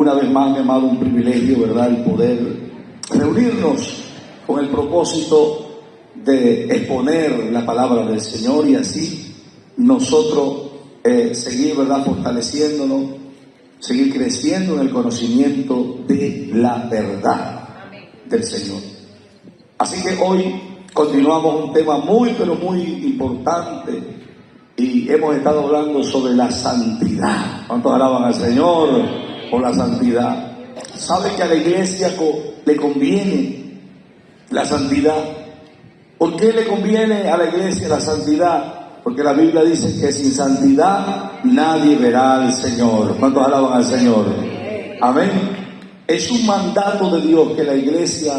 una vez más, mi amado, un privilegio, ¿verdad?, el poder reunirnos con el propósito de exponer la palabra del Señor y así nosotros seguir, ¿verdad?, fortaleciéndonos, seguir creciendo en el conocimiento de la verdad del Señor. Así que hoy continuamos un tema muy, pero muy importante y hemos estado hablando sobre la santidad. ¿Cuántos alaban al Señor por la santidad? ¿Sabe que a la iglesia le conviene la santidad? ¿Por qué le conviene a la iglesia la santidad? Porque la Biblia dice que sin santidad nadie verá al Señor. ¿Cuántos alaban al Señor? Amén. Es un mandato de Dios que la iglesia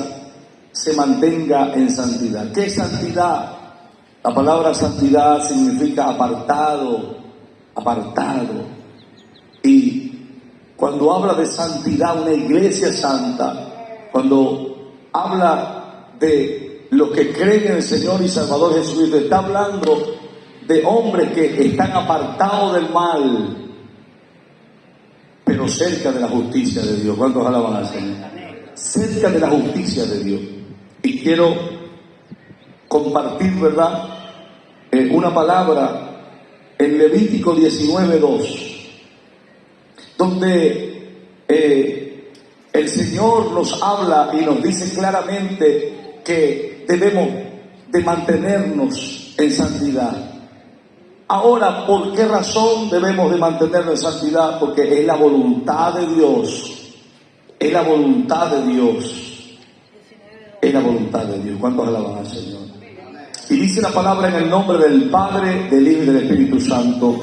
se mantenga en santidad. ¿Qué es santidad? La palabra santidad significa apartado, apartado. Y cuando habla de santidad, una iglesia santa, cuando habla de los que creen en el Señor y Salvador Jesucristo, está hablando de hombres que están apartados del mal, pero cerca de la justicia de Dios. ¿Cuántos alaban al Señor? Cerca de la justicia de Dios. Y quiero compartir, ¿verdad?, una palabra en Levítico 19:2, donde el Señor nos habla y nos dice claramente que debemos de mantenernos en santidad. Ahora, ¿por qué razón debemos de mantenernos en santidad? Porque es la voluntad de Dios. Es la voluntad de Dios. Es la voluntad de Dios. ¿Cuántos alaban al Señor? Y dice la palabra en el nombre del Padre, del Hijo y del Espíritu Santo.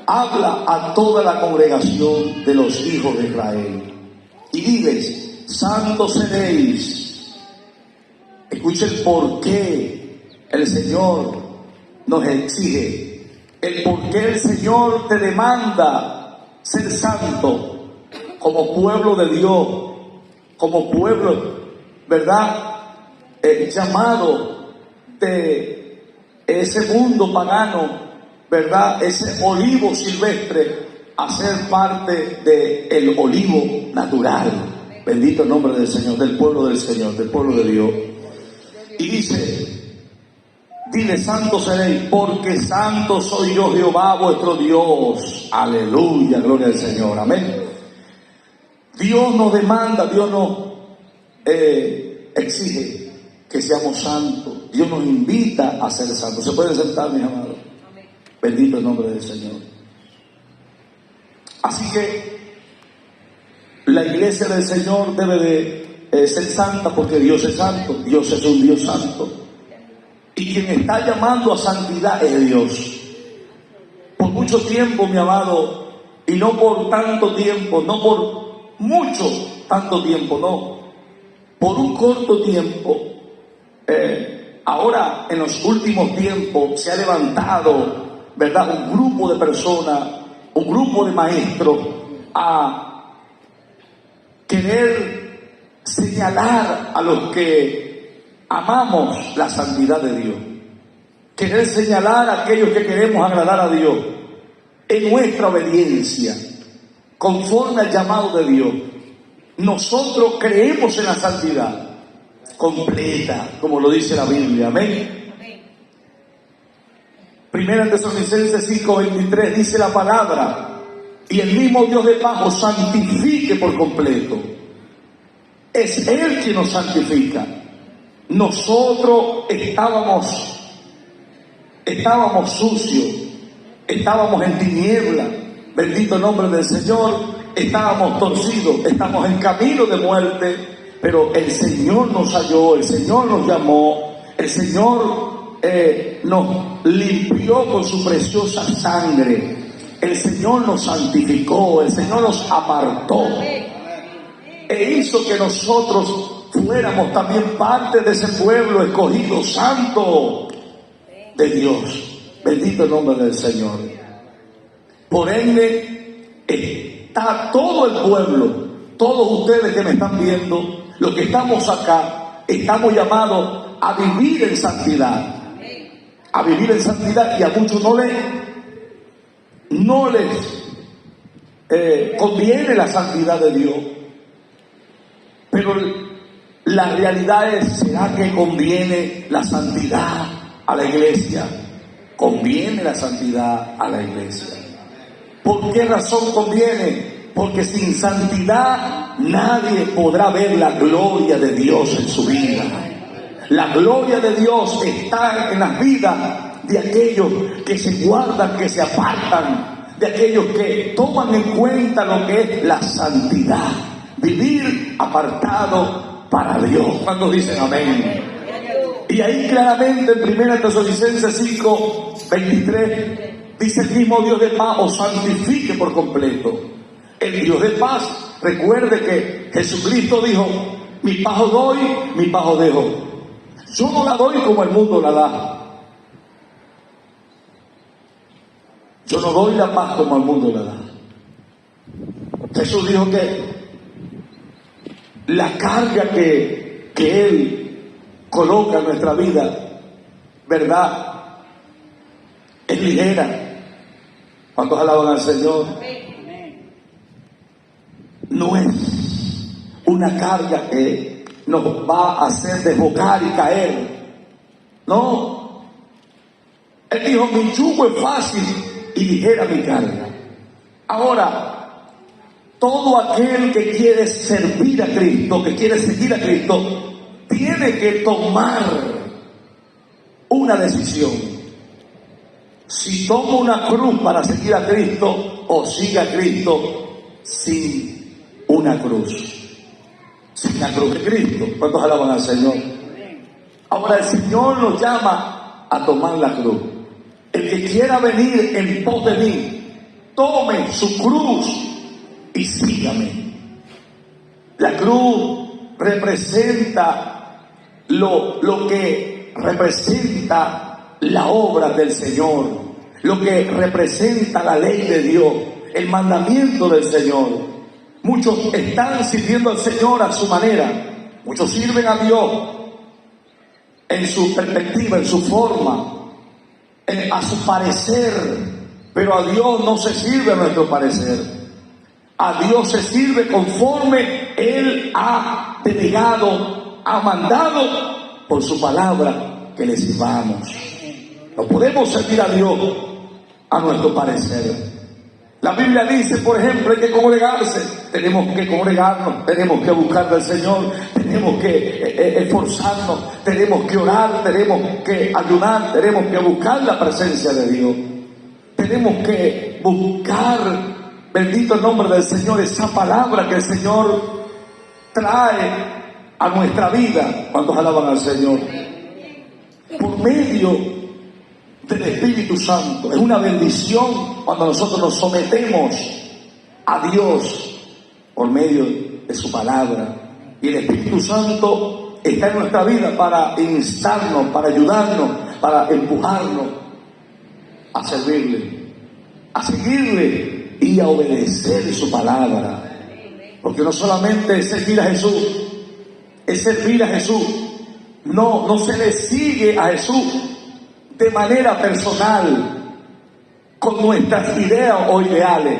Habla a toda la congregación de los hijos de Israel y diles: santos seréis. Escuchen por qué el Señor nos exige, el por qué el Señor te demanda ser santo como pueblo de Dios, como pueblo, ¿verdad?, llamado de ese mundo pagano, ¿verdad?, ese olivo silvestre, a ser parte del olivo natural. Bendito el nombre del Señor, del pueblo del Señor, del pueblo de Dios. Y dice: dile, santos seréis, porque santo soy yo, Jehová vuestro Dios. Aleluya, gloria al Señor, amén. Dios nos demanda, Dios nos exige que seamos santos. Dios nos invita a ser santos. ¿Se pueden sentar, mis amados? Bendito el nombre del Señor. Así que la iglesia del Señor debe de ser santa, porque Dios es santo. Dios es un Dios santo. Y quien está llamando a santidad es Dios. Por mucho tiempo, mi amado, y no por tanto tiempo, no por mucho tanto tiempo, no, por un corto tiempo, ahora en los últimos tiempos se ha levantado, ¿verdad?, un grupo de personas, un grupo de maestros a querer señalar a los que amamos la santidad de Dios, querer señalar a aquellos que queremos agradar a Dios en nuestra obediencia, conforme al llamado de Dios. Nosotros creemos en la santidad completa, como lo dice la Biblia, amén. Primera Tesalonicenses 5:23 dice la palabra: y el mismo Dios de paz os santifique por completo. Es Él quien nos santifica. Nosotros estábamos sucios, estábamos en tiniebla, bendito el nombre del Señor, estábamos torcidos, estamos en camino de muerte, pero el Señor nos halló, el Señor nos llamó, el Señor nos limpió con su preciosa sangre, el Señor nos santificó, el Señor nos apartó e hizo que nosotros fuéramos también parte de ese pueblo escogido santo de Dios. Bendito el nombre del Señor. Por ende está todo el pueblo, todos ustedes que me están viendo, los que estamos acá, estamos llamados a vivir en santidad, a vivir en santidad, y a muchos no les conviene la santidad de Dios, pero la realidad es, ¿será que conviene la santidad a la iglesia? Conviene la santidad a la iglesia. ¿Por qué razón conviene? Porque sin santidad nadie podrá ver la gloria de Dios en su vida. La gloria de Dios está en las vidas de aquellos que se guardan, que se apartan, de aquellos que toman en cuenta lo que es la santidad, vivir apartado para Dios. ¿Cuántos dicen amén? Y ahí claramente en 1 Tesalonicenses 5:23 dice: el mismo Dios de paz os santifique por completo. El Dios de paz, recuerde que Jesucristo dijo: mi paz os doy, mi paz os dejo. Yo no la doy como el mundo la da. Yo no doy la paz como el mundo la da. Jesús dijo que la carga que Él coloca en nuestra vida, ¿verdad?, es ligera. ¿Cuántos alaban al Señor? No es una carga que nos va a hacer desbocar y caer. No. Él dijo: mi yugo es fácil y ligera mi carga. Ahora, todo aquel que quiere servir a Cristo, que quiere seguir a Cristo, tiene que tomar una decisión. Si toma una cruz para seguir a Cristo, o sigue a Cristo sin una cruz, sin la cruz de Cristo. ¿Cuántos alaban al Señor? Ahora el Señor nos llama a tomar la cruz. El que quiera venir en pos de mí, tome su cruz y sígame. La cruz representa lo que representa la obra del Señor, lo que representa la ley de Dios, el mandamiento del Señor. Muchos están sirviendo al Señor a su manera. Muchos sirven a Dios en su perspectiva, en su forma, a su parecer, pero a Dios no se sirve a nuestro parecer. A Dios se sirve conforme Él ha delegado, ha mandado por su palabra que le sirvamos. No podemos servir a Dios a nuestro parecer. La Biblia dice, por ejemplo, hay que congregarse. Tenemos que congregarnos, tenemos que buscar del Señor, tenemos que esforzarnos, tenemos que orar, tenemos que ayunar, tenemos que buscar la presencia de Dios. Tenemos que buscar, bendito el nombre del Señor, esa palabra que el Señor trae a nuestra vida. ¿Cuántos alaban al Señor? Por medio del Espíritu Santo. Es una bendición cuando nosotros nos sometemos a Dios por medio de su palabra. Y el Espíritu Santo está en nuestra vida para instarnos, para ayudarnos, para empujarnos a servirle, a seguirle y a obedecer su palabra. Porque no solamente es servir a Jesús, es servir a Jesús. No se le sigue a Jesús de manera personal, con nuestras ideas o ideales.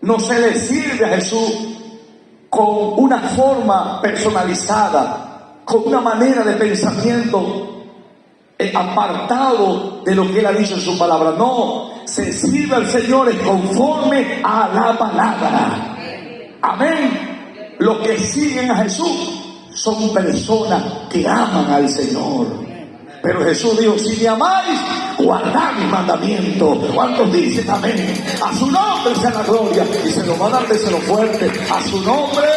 No se le sirve a Jesús con una forma personalizada, con una manera de pensamiento apartado de lo que Él ha dicho en su palabra. No, se sirve al Señor conforme a la palabra. Amén. Los que siguen a Jesús son personas que aman al Señor. Pero Jesús dijo: si me amáis, guardad mis mandamientos. ¿Cuántos dicen amén? A su nombre sea la gloria. Y se lo va a dar, déselo fuerte. A su nombre.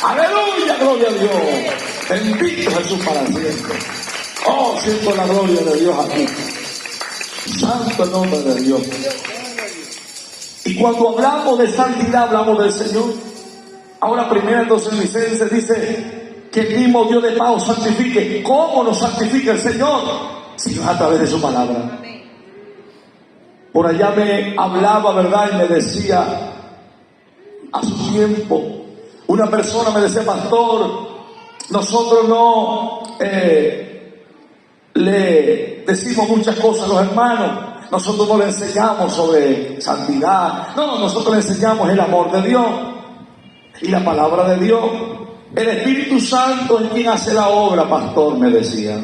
Aleluya, gloria a Dios. Bendito Jesús para siempre. Oh, siento la gloria de Dios aquí. Santo el nombre de Dios. Y cuando hablamos de santidad, hablamos del Señor. Ahora, 1 Tesalonicenses dice que el mismo Dios de paz os santifique. ¿Cómo nos santifica el Señor? Si no es a través de su palabra. Por allá me hablaba, ¿verdad? Y me decía, a su tiempo, una persona me decía: pastor, nosotros no le decimos muchas cosas a los hermanos, nosotros no le enseñamos sobre santidad. No, nosotros le enseñamos el amor de Dios y la palabra de Dios. El Espíritu Santo es quien hace la obra, pastor, me decía.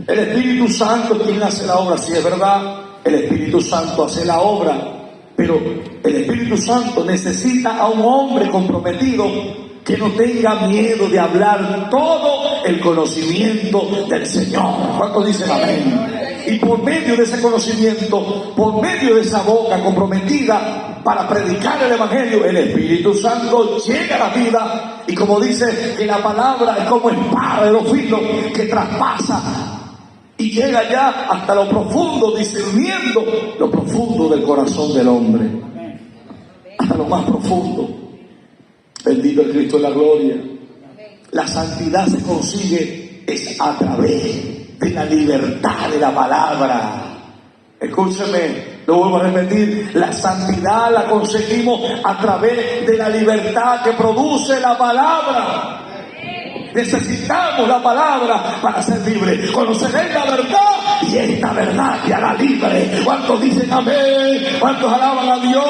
El Espíritu Santo es quien hace la obra. Sí, es verdad, el Espíritu Santo hace la obra. Pero el Espíritu Santo necesita a un hombre comprometido que no tenga miedo de hablar todo el conocimiento del Señor. ¿Cuántos dicen amén? Y por medio de ese conocimiento, por medio de esa boca comprometida para predicar el Evangelio, el Espíritu Santo llega a la vida. Y como dice que la palabra es como espada de los filos que traspasa y llega ya hasta lo profundo, discerniendo lo profundo del corazón del hombre, hasta lo más profundo. Bendito el Cristo de la gloria. La santidad se consigue es a través de la libertad de la palabra. Escúcheme, lo vuelvo a repetir, la santidad la conseguimos a través de la libertad que produce la palabra. Necesitamos la palabra para ser libres. Conoceréis la verdad y esta verdad te hará libre. ¿Cuántos dicen amén? ¿Cuántos alaban a Dios?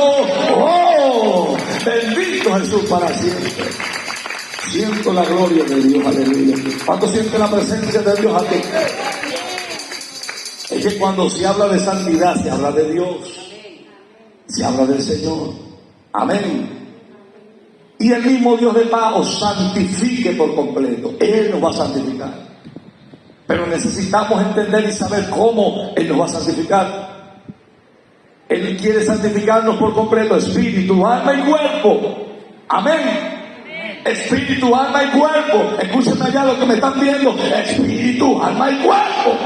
¡Oh! Bendito Jesús para siempre. Siento la gloria de Dios, aleluya. ¿Cuántos sienten la presencia de Dios aquí? Es que cuando se habla de santidad, se habla de Dios, se habla del Señor. Amén. Y el mismo Dios de paz os santifique por completo. Él nos va a santificar. Pero necesitamos entender y saber cómo Él nos va a santificar. Él quiere santificarnos por completo, espíritu, alma y cuerpo. Amén. Espíritu, alma y cuerpo. Escúchenme allá lo que me están viendo. Espíritu, alma y cuerpo.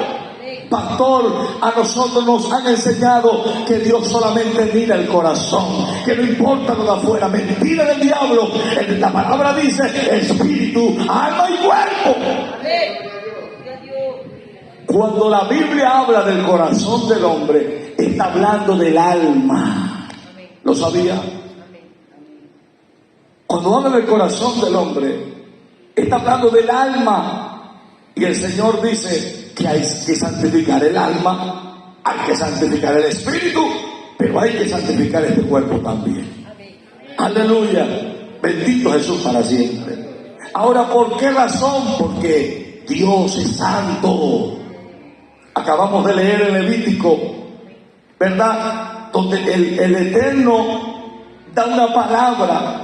Pastor, a nosotros nos han enseñado que Dios solamente mira el corazón, que no importa lo de afuera. Mentira del diablo. La palabra dice espíritu, alma y cuerpo. Cuando la Biblia habla del corazón del hombre, está hablando del alma. ¿Lo sabía? Cuando habla del corazón del hombre, está hablando del alma. Y el Señor dice que hay que santificar el alma, hay que santificar el espíritu, pero hay que santificar este cuerpo también. Aleluya. Bendito Jesús para siempre. Ahora, ¿por qué razón? Porque Dios es santo. Acabamos de leer el Levítico, ¿verdad? Donde el Eterno da una palabra.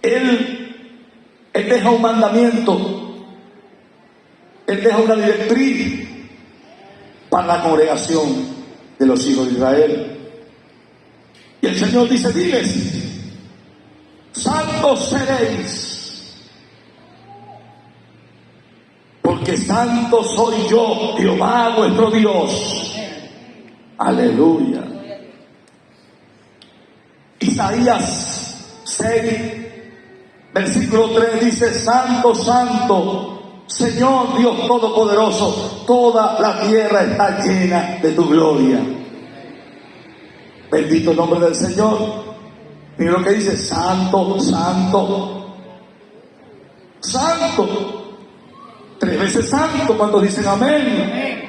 Él deja un mandamiento, Él deja una directriz para la congregación de los hijos de Israel. Y el Señor dice, diles, santos seréis, porque santo soy yo, Jehová vuestro Dios. Aleluya. Isaías 6, versículo 3 dice, santo, santo, Señor Dios Todopoderoso, toda la tierra está llena de tu gloria. Bendito el nombre del Señor. Mira lo que dice, santo, santo, santo. 3 veces santo. ¿Cuántos dicen amén?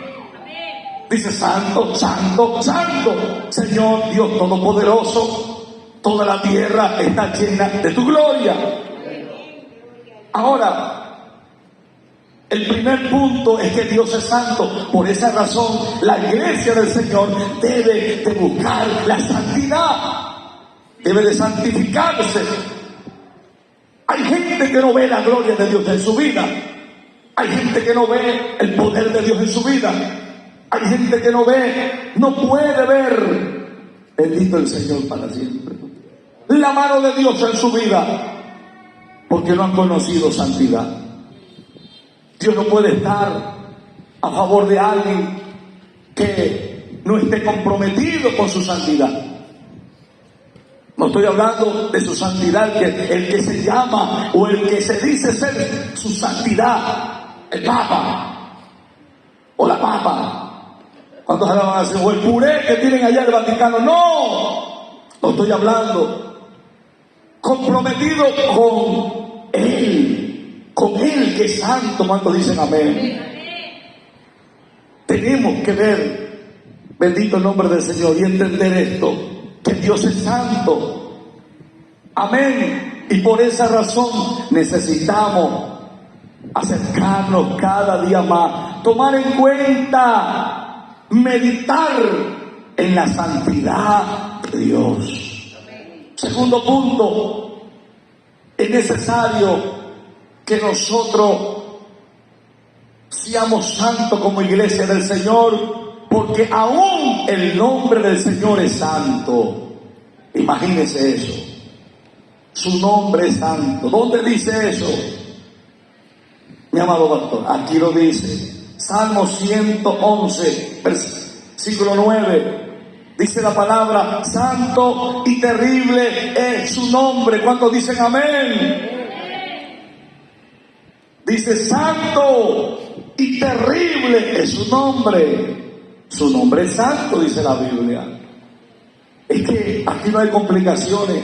Dice santo, santo, santo, Señor Dios Todopoderoso, toda la tierra está llena de tu gloria. Ahora, el primer punto es que Dios es santo. Por esa razón, la iglesia del Señor debe de buscar la santidad, debe de santificarse. Hay gente que no ve la gloria de Dios en su vida. Hay gente que no ve el poder de Dios en su vida. Hay gente que no ve, no puede ver, bendito el Señor para siempre, la mano de Dios en su vida, porque no han conocido santidad. Dios no puede estar a favor de alguien que no esté comprometido con su santidad. No estoy hablando de su santidad, que el que se llama o el que se dice ser su santidad, el Papa o la Papa. ¿Cuántos alaban a Dios? O el puré que tienen allá en el Vaticano. No estoy hablando. Comprometido con Él que es santo. ¿Cuántos dicen amén? tenemos que ver, bendito el nombre del Señor, y entender esto, que Dios es santo. Amén. Y por esa razón necesitamos acercarnos cada día más, tomar en cuenta, meditar en la santidad de Dios. Segundo punto, es necesario que nosotros seamos santos como iglesia del Señor, porque aún el nombre del Señor es santo. Imagínese eso. Su nombre es santo. ¿Dónde dice eso? Mi amado pastor, aquí lo dice. Salmo 111, versículo 9. Dice la palabra: santo y terrible es su nombre. ¿Cuántos dicen amén? Dice: santo y terrible es su nombre. Su nombre es santo, dice la Biblia. Es que aquí no hay complicaciones.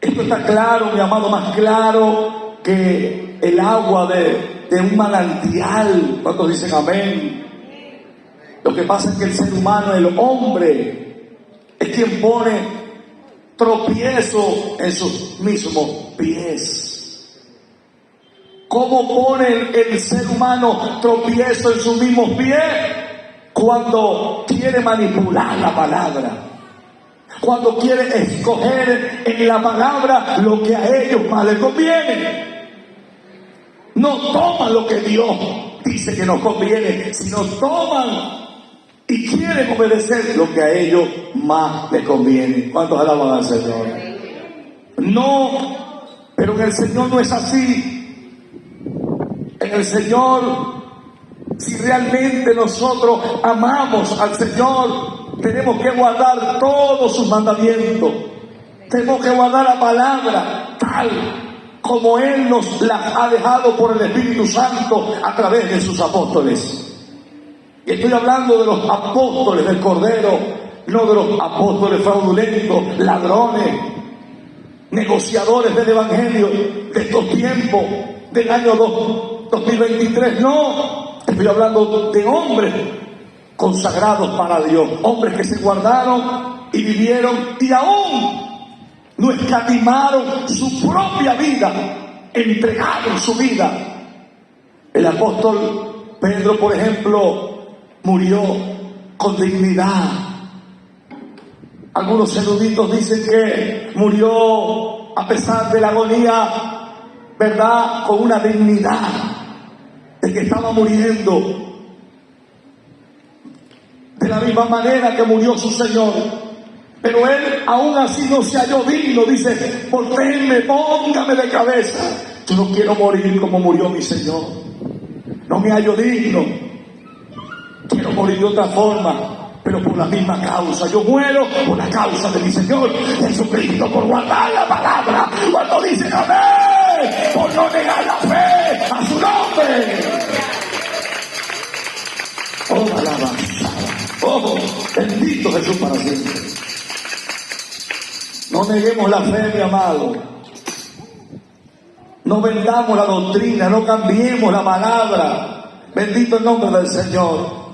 Esto está claro, mi amado, más claro que el agua de un manantial. ¿Cuántos dicen amén? Lo que pasa es que el ser humano, el hombre, es quien pone tropiezo en sus mismos pies. ¿Cómo pone el ser humano tropiezo en sus mismos pies? Cuando quiere manipular la palabra. Cuando quiere escoger en la palabra lo que a ellos más les conviene. No toman lo que Dios dice que nos conviene, sino toman y quieren obedecer lo que a ellos más les conviene. ¿Cuántos alaban al Señor? No, pero en el Señor no es así. En el Señor, si realmente nosotros amamos al Señor, tenemos que guardar todos sus mandamientos. Tenemos que guardar la palabra tal como Él nos la ha dejado por el Espíritu Santo a través de sus apóstoles. Y estoy hablando de los apóstoles del Cordero, no de los apóstoles fraudulentos, ladrones, negociadores del Evangelio de estos tiempos, del año 2023. No, estoy hablando de hombres consagrados para Dios, hombres que se guardaron y vivieron y aún no escatimaron su propia vida, entregaron su vida. El apóstol Pedro, por ejemplo, murió con dignidad. Algunos eruditos dicen que murió a pesar de la agonía, ¿verdad?, con una dignidad de que estaba muriendo. De la misma manera que murió su Señor, pero él aún así no se halló digno. Dice: voltéenme, póngame de cabeza. Yo no quiero morir como murió mi Señor. No me hallo digno. Quiero morir de otra forma, pero por la misma causa. Yo muero por la causa de mi Señor Jesucristo, por guardar la palabra. Cuando dicen amén, por no negar la fe a su nombre. Oh, alabanza. Oh, bendito Jesús para siempre. No neguemos la fe, mi amado. No vendamos la doctrina, no cambiemos la palabra. Bendito el nombre del Señor.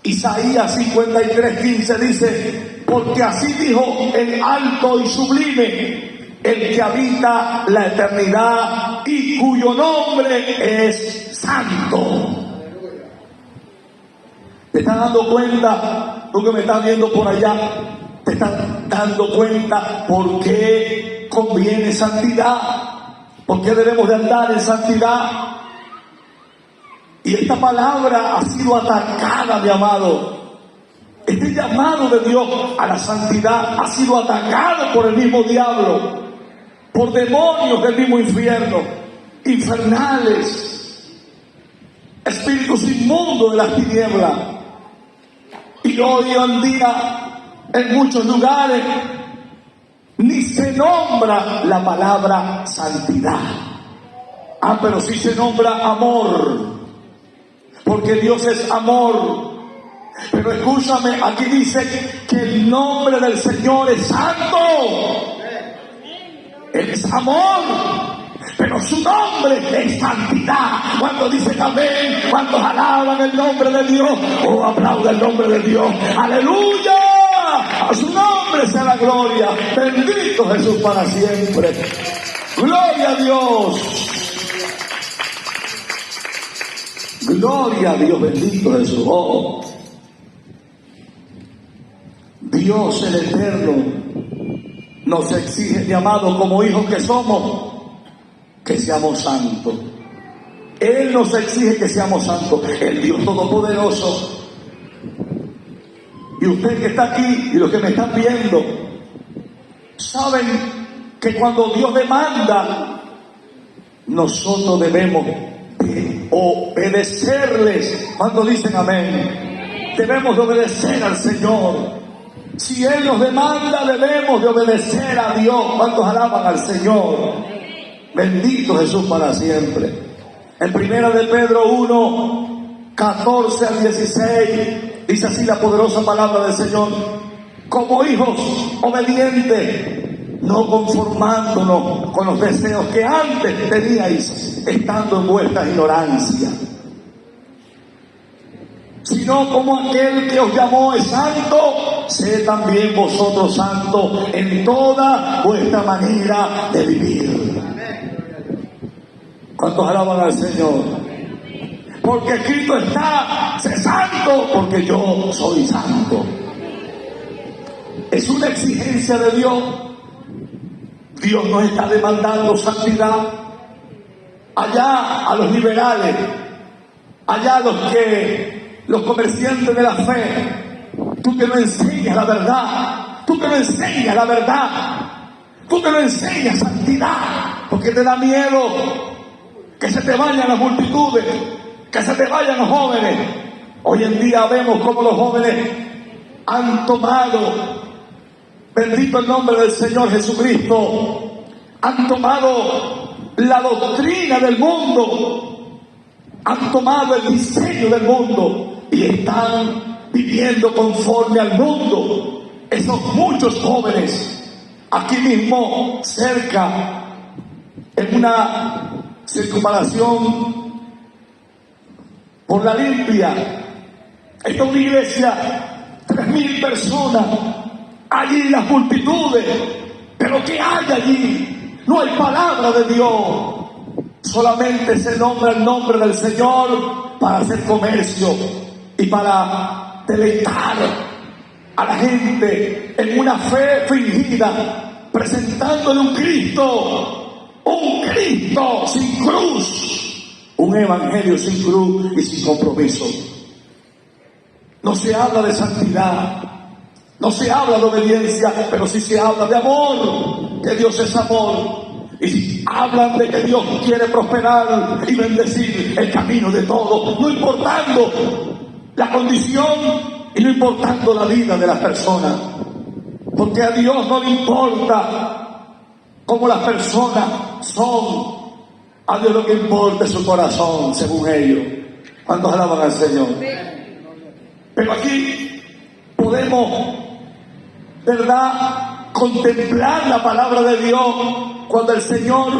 Isaías 53:15 dice: porque así dijo el alto y sublime, el que habita la eternidad y cuyo nombre es santo. ¿Te estás dando cuenta? Tú que me estás viendo por allá, ¿te estás dando cuenta por qué conviene santidad? ¿Por qué debemos de andar en santidad? Y esta palabra ha sido atacada, mi amado. Este llamado de Dios a la santidad ha sido atacado por el mismo diablo, por demonios del mismo infierno, infernales, espíritus inmundos de las tinieblas. Y hoy en día, en muchos lugares, ni se nombra la palabra santidad. Pero sí se nombra amor, porque Dios es amor. Pero escúchame, aquí dice que el nombre del Señor es santo. Él es amor. pero su nombre es santidad. Cuando dicen amén, cuando alaban el nombre de Dios, o aplauden el nombre de Dios, aleluya, a su nombre sea la gloria. Bendito Jesús para siempre. Gloria a Dios. Gloria a Dios, bendito Jesús. Oh, Dios el Eterno nos exige, mi amado, como hijos que somos, que seamos santos. Él nos exige que seamos santos, el Dios Todopoderoso. Y usted que está aquí y los que me están viendo, saben que cuando Dios demanda, nosotros debemos obedecerles. Cuando dicen amén, debemos de obedecer al Señor. Si Él nos demanda, debemos de obedecer a Dios. ¿Cuántos alaban al Señor? Bendito Jesús para siempre. En primera de Pedro 1, 14 al 16, dice así la poderosa palabra del Señor: como hijos obedientes, no conformándonos con los deseos que antes teníais, estando en vuestra ignorancia, sino como aquel que os llamó es santo, sed también vosotros santos en toda vuestra manera de vivir. ¿Cuántos alaban al Señor? Porque escrito está: sé santo porque yo soy santo. Es una exigencia de Dios. Dios nos está demandando santidad. Allá a los liberales, allá a los comerciantes de la fe, tú que no enseñas la verdad, tú que no enseñas la verdad, tú que no enseñas santidad, porque te da miedo que se te vayan las multitudes, que se te vayan los jóvenes. Hoy en día vemos cómo los jóvenes han tomado, bendito el nombre del Señor Jesucristo, han tomado la doctrina del mundo, han tomado el diseño del mundo y están viviendo conforme al mundo. Esos muchos jóvenes, aquí mismo cerca, en una circunvalación por la Limpia, está una iglesia, 3,000 personas, allí las multitudes, pero ¿qué hay allí? No hay palabra de Dios, solamente se nombra el nombre del Señor para hacer comercio y para deleitar a la gente en una fe fingida, presentándole un Cristo sin cruz, un evangelio sin cruz y sin compromiso. No se habla de santidad, no se habla de obediencia, pero sí se habla de amor, que Dios es amor. Y si hablan de que Dios quiere prosperar y bendecir el camino de todos, no importando la condición y no importando la vida de las personas, porque a Dios no le importa cómo las personas son, a Dios lo que importa es su corazón, según ellos. ¿Cuántos alaban al Señor? Pero aquí podemos, ¿verdad?, contemplar la palabra de Dios cuando el Señor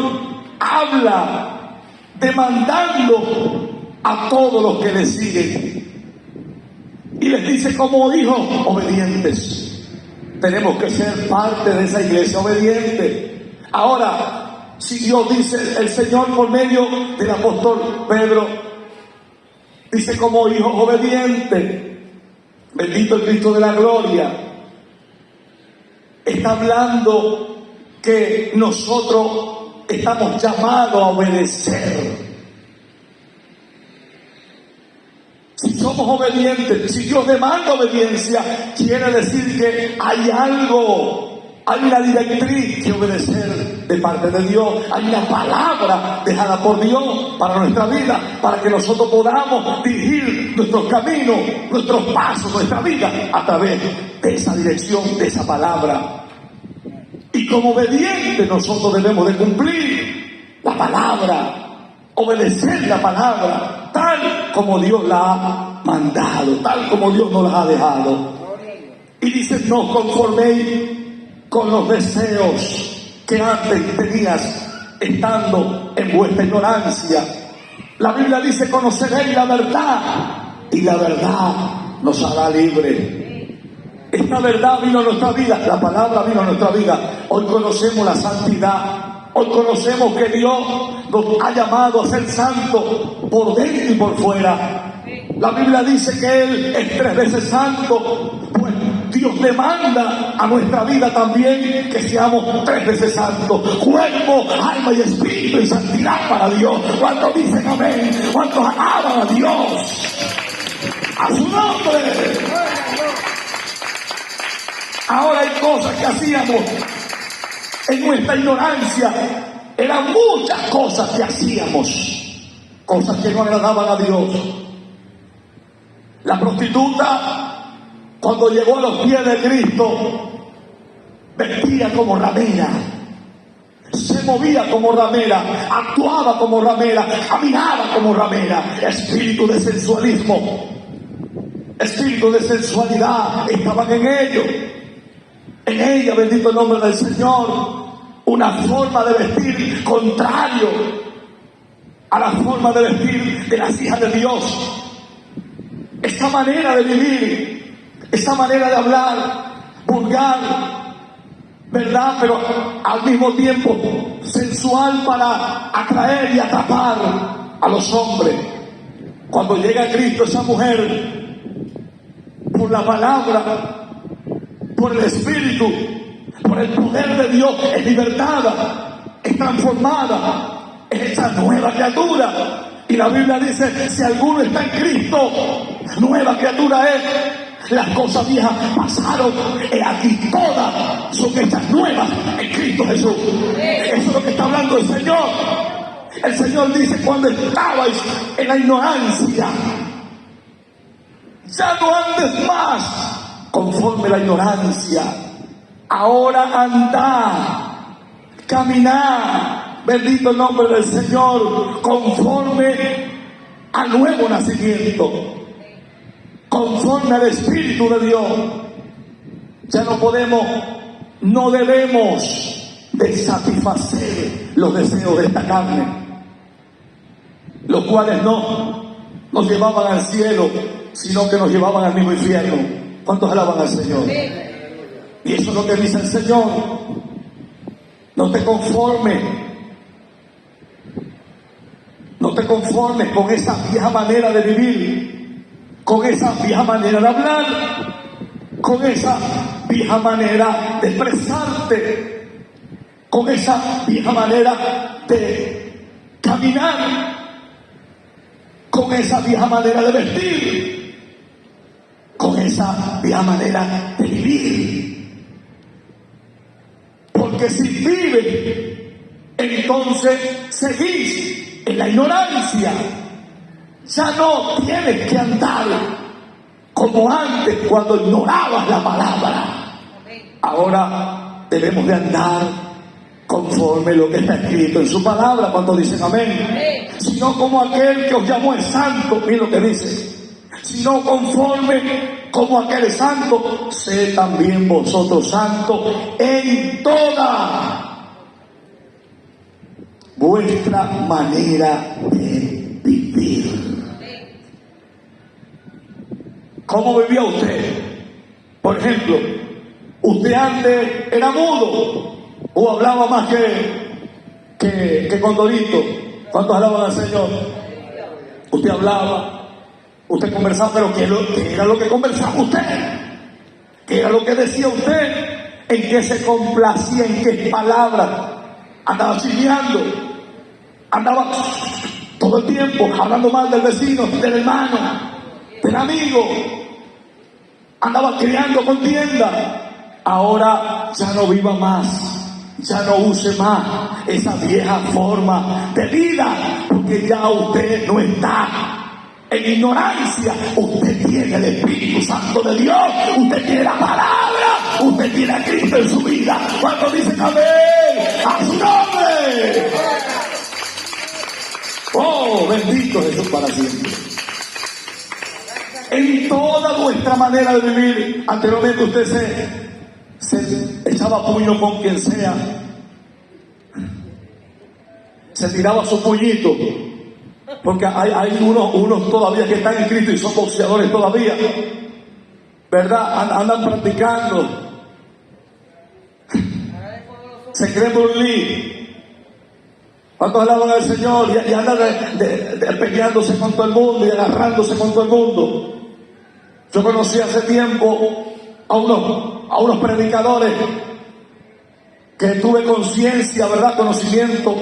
habla demandando a todos los que le siguen y les dice: como hijos obedientes. Tenemos que ser parte de esa iglesia obediente. Ahora, si Dios dice, el Señor por medio del apóstol Pedro dice: como hijos obedientes, bendito el Cristo de la gloria, está hablando que nosotros estamos llamados a obedecer. Si somos obedientes, si Dios demanda obediencia, quiere decir que hay algo, hay una directriz que obedecer de parte de Dios, hay una palabra dejada por Dios para nuestra vida, para que nosotros podamos dirigir nuestros caminos, nuestros pasos, nuestra vida a través de esa dirección, de esa palabra. Y como obedientes nosotros debemos de cumplir la palabra, obedecer la palabra tal como Dios la ha mandado, tal como Dios nos la ha dejado. Y dice: no os conforméis con los deseos que antes tenías estando en vuestra ignorancia. La Biblia dice: conoceréis la verdad y la verdad nos hará libre. Esta verdad vino a nuestra vida, la palabra vino a nuestra vida. Hoy conocemos la santidad. Hoy conocemos que Dios nos ha llamado a ser santos por dentro y por fuera. La Biblia dice que Él es 3 veces santo. Pues Dios demanda a nuestra vida también que seamos 3 veces santos: cuerpo, alma y espíritu, y santidad para Dios. ¿Cuántos dicen amén? ¿Cuántos alaban a Dios? ¡A su nombre! Ahora hay cosas que hacíamos en nuestra ignorancia. Eran muchas cosas que hacíamos, cosas que no agradaban a Dios. La prostituta, cuando llegó a los pies de Cristo, vestía como ramera, se movía como ramera, actuaba como ramera, caminaba como ramera. Espíritu de sensualismo, espíritu de sensualidad estaban en ellos. En ella, bendito el nombre del Señor, una forma de vestir contrario a la forma de vestir de las hijas de Dios. Esa manera de vivir, esa manera de hablar, vulgar, ¿verdad? Pero al mismo tiempo sensual, para atraer y atrapar a los hombres. Cuando llega a Cristo, esa mujer, por la palabra, por el Espíritu, por el poder de Dios, es libertada, es transformada, es hecha nueva criatura. Y la Biblia dice: si alguno está en Cristo, nueva criatura es. Las cosas viejas pasaron, y aquí todas son hechas nuevas en Cristo Jesús. Eso es lo que está hablando el Señor. El Señor dice: cuando estabais en la ignorancia, ya no andes más conforme la ignorancia. Ahora andad, caminar, bendito el nombre del Señor, conforme al nuevo nacimiento, conforme al Espíritu de Dios. Ya no podemos, no debemos de satisfacer los deseos de esta carne, los cuales no nos llevaban al cielo, sino que nos llevaban al mismo infierno. ¿Cuántos alaban al Señor? Y eso es lo que dice el Señor: no te conformes, no te conformes con esa vieja manera de vivir, con esa vieja manera de hablar, con esa vieja manera de expresarte, con esa vieja manera de caminar, con esa vieja manera de vestir, con esa vieja manera de vivir. Porque si vives, entonces seguís en la ignorancia. Ya no tienes que andar como antes, cuando ignorabas la palabra. Ahora debemos de andar conforme lo que está escrito en su palabra. ¿Cuántos dicen amén? Sino como aquel que os llamó es santo. Mira lo que dice: sino conforme como aquel es santo, sé también vosotros santos en toda vuestra manera de vivir. ¿Cómo vivía usted? Por ejemplo, usted antes era mudo o hablaba más que Condorito. ¿Cuántos alaban al Señor? Usted hablaba, usted conversaba, pero ¿qué era lo que conversaba usted? ¿Qué era lo que decía usted? ¿En qué se complacía? ¿En qué palabras? Andaba chismeando, andaba todo el tiempo hablando mal del vecino, del hermano, del amigo, andaba creando contienda. Ahora ya no viva más, ya no use más esa vieja forma de vida, porque ya usted no está en ignorancia. Usted tiene el Espíritu Santo de Dios, usted tiene la palabra, usted tiene a Cristo en su vida. Cuando dicen amén, a su nombre. Oh, bendito Jesús para siempre. En toda nuestra manera de vivir, anteriormente usted se echaba puño con quien sea, se tiraba su puñito, porque hay unos todavía que están en Cristo y son boxeadores todavía, ¿verdad? Andan practicando, se creen Bruce Lee. ¿Cuántos alaban al Señor? Y andan peleándose con todo el mundo y agarrándose con todo el mundo. Yo conocí hace tiempo a unos predicadores que tuve conciencia, ¿verdad? Conocimiento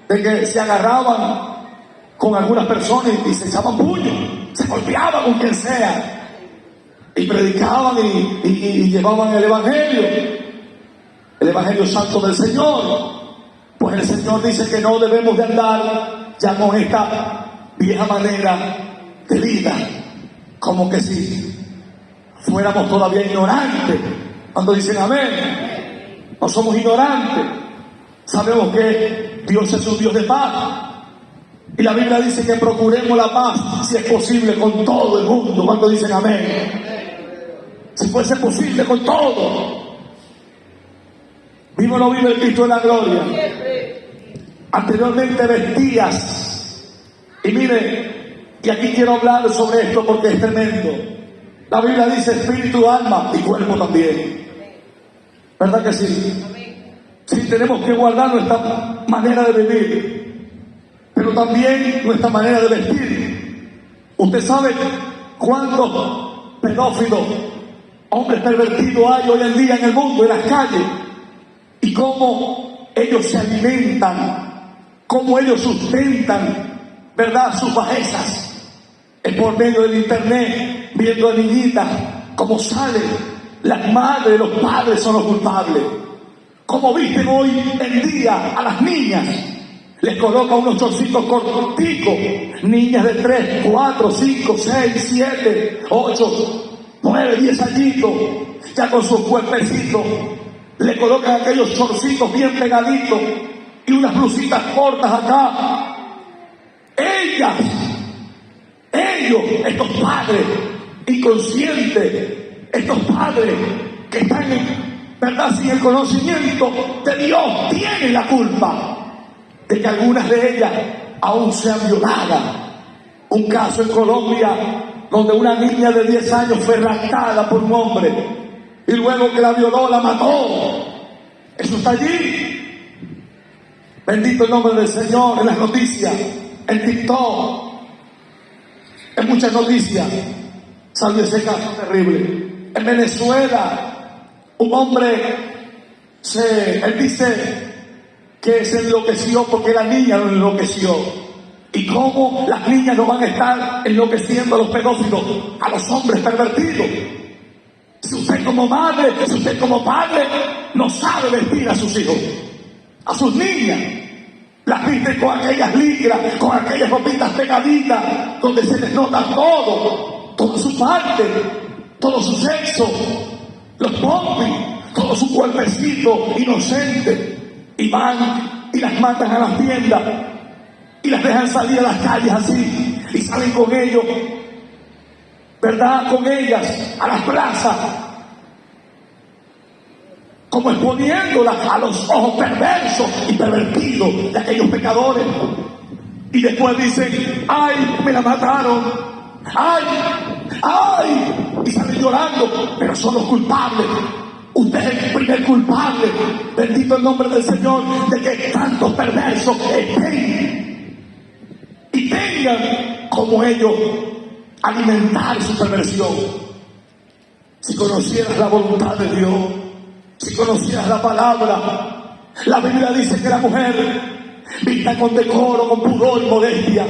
de que se agarraban con algunas personas y se echaban puños, se golpeaban con quien sea, y predicaban y llevaban el Evangelio santo del Señor. Pues el Señor dice que no debemos de andar ya con esta vieja manera de vida, como que si fuéramos todavía ignorantes. Cuando dicen amén, no somos ignorantes, sabemos que Dios es un Dios de paz, y la Biblia dice que procuremos la paz si es posible con todo el mundo. Cuando dicen amén, si fuese posible con todo. Vivo o no vive el Cristo de la gloria. Anteriormente vestías, y mire, y aquí quiero hablar sobre esto porque es tremendo. La Biblia dice espíritu, alma y cuerpo también, ¿verdad que sí? Sí, tenemos que guardar nuestra manera de vivir, pero también nuestra manera de vestir. Usted sabe cuántos pedófilos, hombres pervertidos hay hoy en día en el mundo, en las calles, y cómo ellos se alimentan, cómo ellos sustentan, ¿verdad?, sus bajezas. Es por medio del internet, viendo a niñitas cómo salen. Las madres, los padres son los culpables. Como visten hoy en día a las niñas, les colocan unos chorcitos corticos, niñas de 3, 4, 5, 6, 7, 8, 9, 10 añitos, ya con sus cuerpecitos, le colocan aquellos chorcitos bien pegaditos y unas blusitas cortas acá. Ellos, estos padres inconscientes, estos padres que están ¿verdad?, sin el conocimiento de Dios, tienen la culpa de que algunas de ellas aún sean violadas. Un caso en Colombia donde una niña de 10 años fue raptada por un hombre y luego que la violó la mató. Eso está allí. Bendito el nombre del Señor. En las noticias, en TikTok, en muchas noticias salió ese caso terrible. En Venezuela, un hombre él dice que se enloqueció porque la niña lo enloqueció. ¿Y cómo las niñas no van a estar enloqueciendo a los pedófilos, a los hombres pervertidos? Si usted como madre, si usted como padre no sabe vestir a sus hijos, a sus niñas, las viste con aquellas licras, con aquellas ropitas pegaditas, donde se les nota toda su parte, todo su sexo, los pompis, todo su cuerpecito inocente, y van y las matan a las tiendas y las dejan salir a las calles así, y salen con ellos, ¿verdad?, con ellas a las plazas, como exponiéndolas a los ojos perversos y pervertidos de aquellos pecadores. Y después dicen: ¡ay, me la mataron! ¡Ay! Y salen llorando, pero son los culpables. Usted es el primer culpable, bendito el nombre del Señor, de que tantos perversos estén y tengan como ellos alimentar su perversión. Si conocieras la voluntad de Dios, si conocieras la palabra, la Biblia dice que la mujer vista con decoro, con pudor y modestia.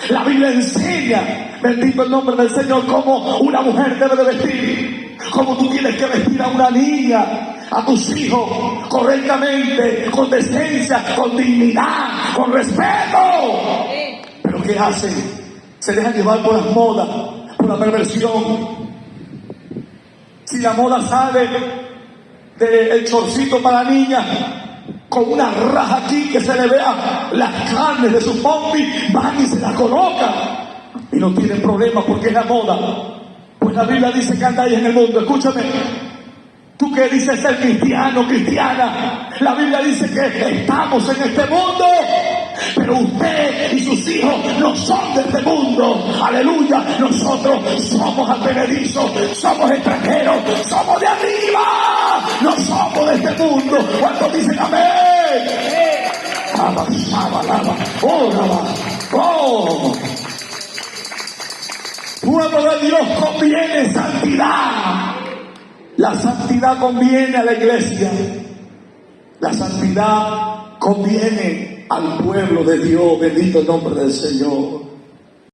La Biblia enseña, bendito el nombre del Señor, cómo una mujer debe de vestir, cómo tú tienes que vestir a una niña, a tus hijos, correctamente, con decencia, con dignidad, con respeto. Pero ¿qué hacen? Se dejan llevar por las modas, por la perversión. Si la moda sale del chorcito para la niña, con una raja aquí que se le vea las carnes de su pompi, van y se la colocan y no tienen problema porque es la moda. Pues la Biblia dice que andáis en el mundo. Escúchame, tú que dices ser cristiano, cristiana, la Biblia dice que estamos en este mundo, Pero usted y sus hijos no son de este mundo. Aleluya. Nosotros somos advenedizos, somos extranjeros, somos de arriba. No somos de este mundo. ¿Cuántos dicen amén? Oh. Pueblo de Dios, conviene santidad. La santidad conviene a la iglesia. La santidad conviene al pueblo de Dios. Bendito el nombre del Señor.